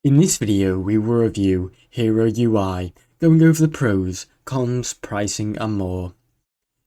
In this video, we will review HeroUI, going over the pros, cons, pricing, and more.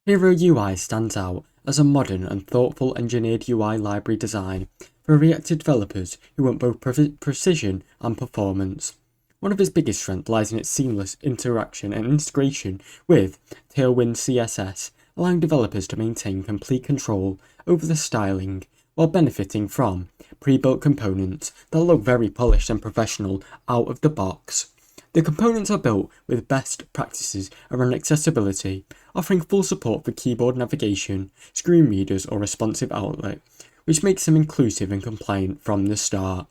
HeroUI stands out as a modern and thoughtful engineered UI library design for React developers who want both precision and performance. One of its biggest strengths lies in its seamless interaction and integration with Tailwind CSS, allowing developers to maintain complete control over the styling while benefiting from pre-built components that look very polished and professional out of the box. The components are built with best practices around accessibility, offering full support for keyboard navigation, screen readers, or responsive outlet, which makes them inclusive and compliant from the start.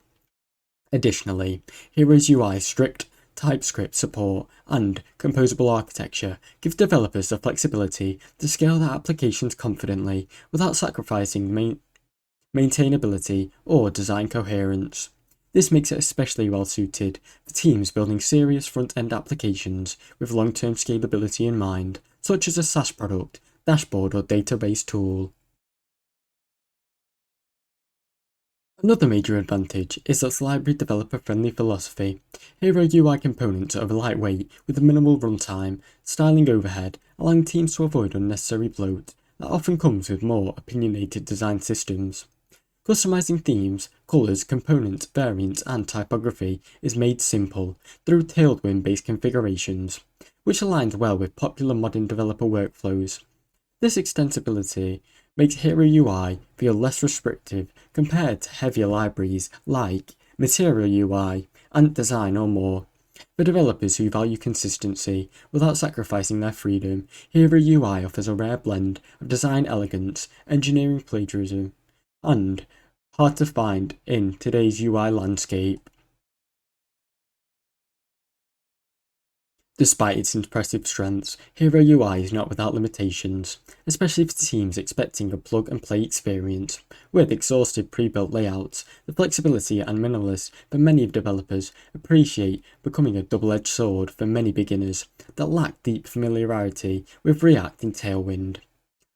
Additionally, Hero's UI's strict TypeScript support and composable architecture gives developers the flexibility to scale their applications confidently without sacrificing maintainability or design coherence. This makes it especially well suited for teams building serious front-end applications with long-term scalability in mind, such as a SaaS product, dashboard, or database tool. Another major advantage is its library developer-friendly philosophy. Hero UI components are lightweight with minimal runtime, styling overhead, allowing teams to avoid unnecessary bloat that often comes with more opinionated design systems. Customizing themes, colors, components, variants, and typography is made simple through Tailwind-based configurations, which aligns well with popular modern developer workflows. This extensibility makes Hero UI feel less restrictive compared to heavier libraries like Material UI, Ant Design, or more. For developers who value consistency without sacrificing their freedom, Hero UI offers a rare blend of design elegance, engineering plagiarism, and hard to find in today's UI landscape. Despite its impressive strengths, Hero UI is not without limitations, especially for teams expecting a plug-and-play experience. With exhaustive pre-built layouts, the flexibility and minimalist that many developers appreciate becoming a double-edged sword for many beginners that lack deep familiarity with React and Tailwind.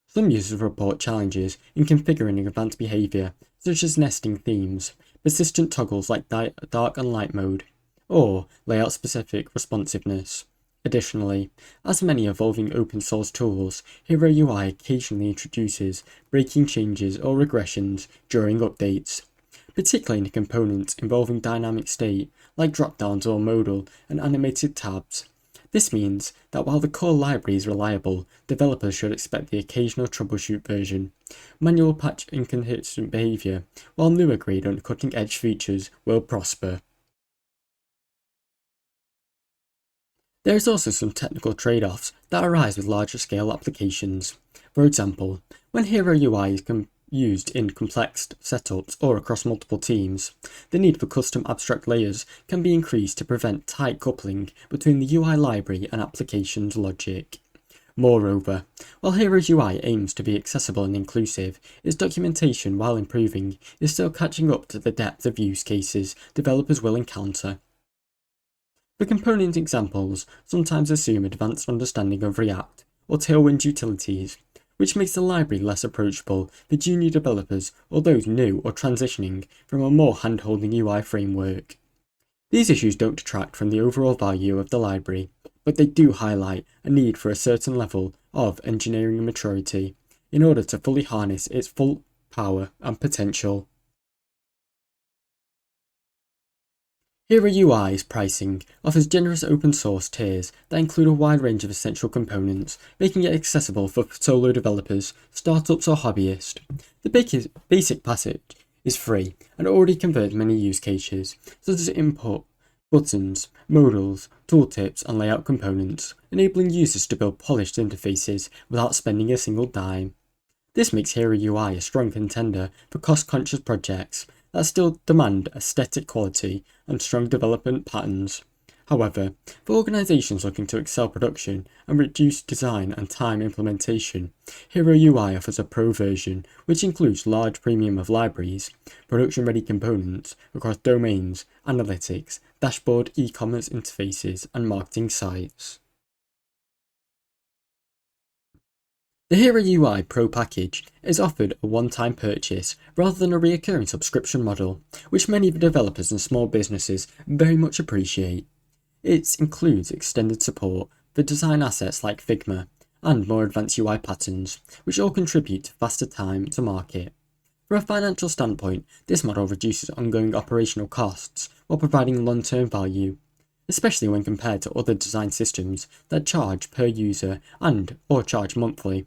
Some users report challenges in configuring advanced behavior, such as nesting themes, persistent toggles like dark and light mode, or layout-specific responsiveness. Additionally, as many evolving open-source tools, Hero UI occasionally introduces breaking changes or regressions during updates, particularly in components involving dynamic state, like dropdowns or modal and animated tabs. This means that while the core library is reliable, developers should expect the occasional troubleshoot version, manual patch inconsistent behavior, while newer grade and cutting-edge features will prosper. There is also some technical trade-offs that arise with larger scale applications. For example, when Hero UI is used in complex setups or across multiple teams, the need for custom abstract layers can be increased to prevent tight coupling between the UI library and application's logic. Moreover, while Hero's UI aims to be accessible and inclusive, its documentation, while improving, is still catching up to the depth of use cases developers will encounter. The component examples sometimes assume advanced understanding of React or Tailwind utilities, which makes the library less approachable for junior developers or those new or transitioning from a more hand-holding UI framework. These issues don't detract from the overall value of the library, but they do highlight a need for a certain level of engineering maturity in order to fully harness its full power and potential. Hero UI's pricing offers generous open source tiers that include a wide range of essential components, making it accessible for solo developers, startups, or hobbyists. The basic package is free and already converts many use cases, such as input, buttons, modals, tooltips, and layout components, enabling users to build polished interfaces without spending a single dime. This makes Hero UI a strong contender for cost-conscious projects that still demand aesthetic quality and strong development patterns. However, for organizations looking to excel production and reduce design and time implementation, Hero UI offers a pro version which includes large premium of libraries, production-ready components across domains, analytics, dashboard, e-commerce interfaces, and marketing sites. The HeroUI Pro package is offered a one-time purchase rather than a recurring subscription model, which many developers and small businesses very much appreciate. It includes extended support for design assets like Figma and more advanced UI patterns, which all contribute to faster time to market. From a financial standpoint, this model reduces ongoing operational costs while providing long-term value, especially when compared to other design systems that charge per user or charge monthly.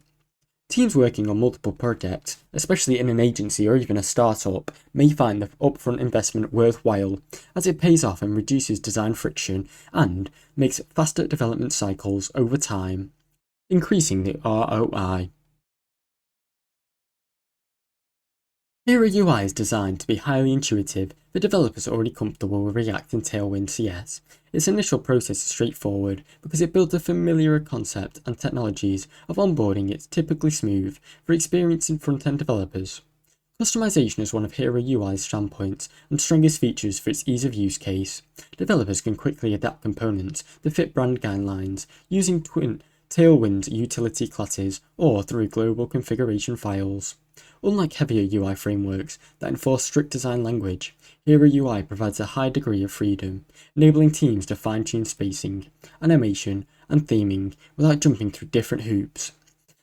Teams working on multiple projects, especially in an agency or even a startup, may find the upfront investment worthwhile, as it pays off and reduces design friction and makes faster development cycles over time, increasing the ROI. HeroUI is designed to be highly intuitive for developers already comfortable with React and Tailwind CS. Its initial process is straightforward because it builds a familiar concept and technologies of onboarding it's typically smooth for experienced front-end developers. Customization is one of HeroUI's standpoints and strongest features for its ease of use case. Developers can quickly adapt components to fit brand guidelines using Tailwind utility classes or through global configuration files. Unlike heavier UI frameworks that enforce strict design language, HeroUI provides a high degree of freedom, enabling teams to fine-tune spacing, animation, and theming without jumping through different hoops.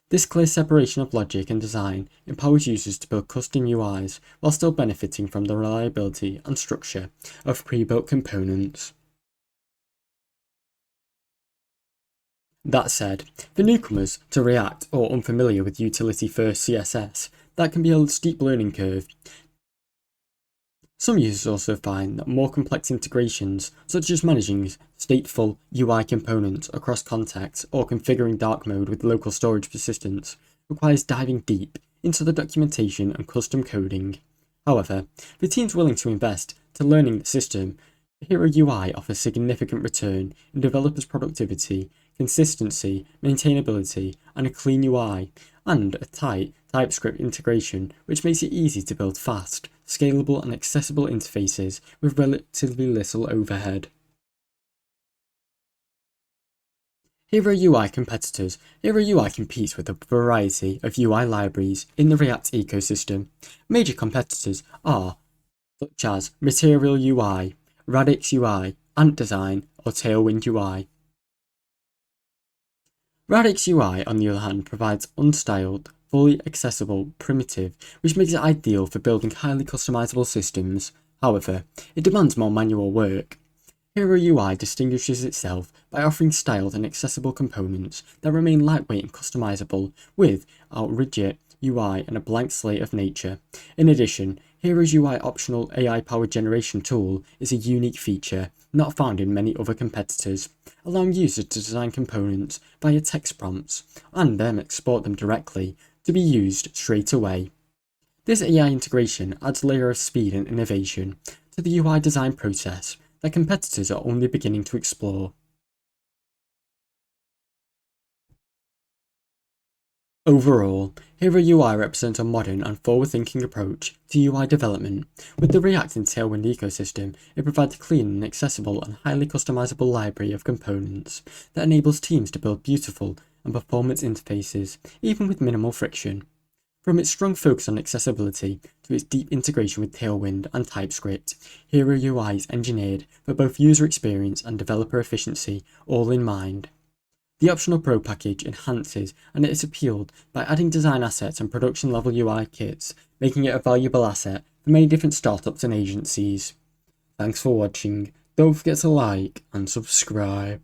This clear separation of logic and design empowers users to build custom UIs while still benefiting from the reliability and structure of pre-built components. That said, for newcomers to React or unfamiliar with utility-first CSS, that can be a steep learning curve. Some users also find that more complex integrations, such as managing stateful UI components across contexts or configuring dark mode with local storage persistence, requires diving deep into the documentation and custom coding. However, for teams willing to invest to learning the system, HeroUI offers significant return in developers' productivity, consistency, maintainability, and a clean UI, and a tight TypeScript integration, which makes it easy to build fast, scalable, and accessible interfaces with relatively little overhead. HeroUI competitors. HeroUI competes with a variety of UI libraries in the React ecosystem. Major competitors are such as Material UI, Radix UI, Ant Design, or Tailwind UI. Radix UI, on the other hand, provides unstyled, fully accessible primitive, which makes it ideal for building highly customizable systems. However, it demands more manual work. HeroUI distinguishes itself by offering styled and accessible components that remain lightweight and customizable, without rigid UI and a blank slate of nature. In addition, Hero's UI optional AI-powered generation tool is a unique feature not found in many other competitors, allowing users to design components via text prompts and then export them directly to be used straight away. This AI integration adds a layer of speed and innovation to the UI design process that competitors are only beginning to explore. Overall, HeroUI represents a modern and forward-thinking approach to UI development. With the React and Tailwind ecosystem, it provides a clean and accessible and highly customizable library of components that enables teams to build beautiful and performance interfaces, even with minimal friction. From its strong focus on accessibility to its deep integration with Tailwind and TypeScript, HeroUI is engineered for both user experience and developer efficiency, all in mind. The optional Pro package enhances and it is appealed by adding design assets and production-level UI kits, making it a valuable asset for many different startups and agencies. Thanks for watching. Don't forget to like and subscribe.